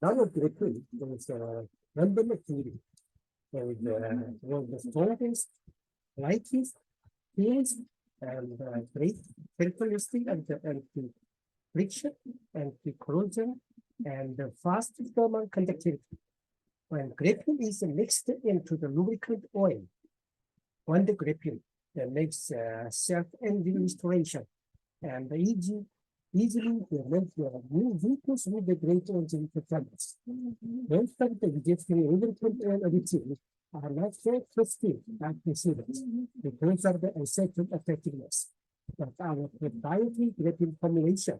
Nano graphene is a random material with one of the strongest, lightest, cleanest, and great characteristic and anti-friction, anti-corrosion, and fast thermal conductivity. When graphene is mixed into the lubricant oil, when the graphene makes self-ending restoration and easily make new vehicles with the great engine performance. Most of the existing lubricant oil additives are not so trusted like precedents because of the uncertain effectiveness. But our proprietary graphene formulation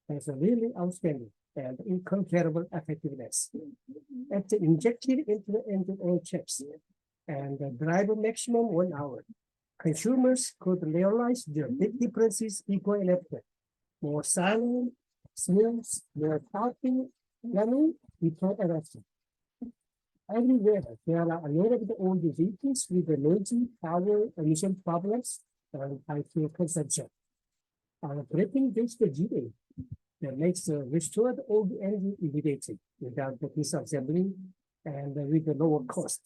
has a really outstanding and incomparable effectiveness. After injected into the engine oil chips and drive a maximum 1 hour, consumers could realize the big differences before and after. More silent, smooth, more powerful, yummy, before and after. Everywhere, there are a lot of the old vehicles with energy, power, emission problems, and high fuel consumption. Our graphene-based GA that makes restored old energy immediately without the disassembly and with the lower cost.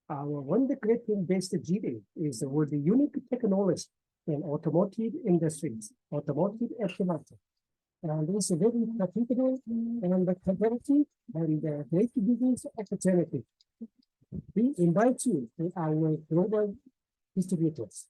Our one graphene-based GA is with the unique technology in automotive industries, automotive aftermarket. And it's very profitable and competitive and great business opportunity. We invite you to our global distributors.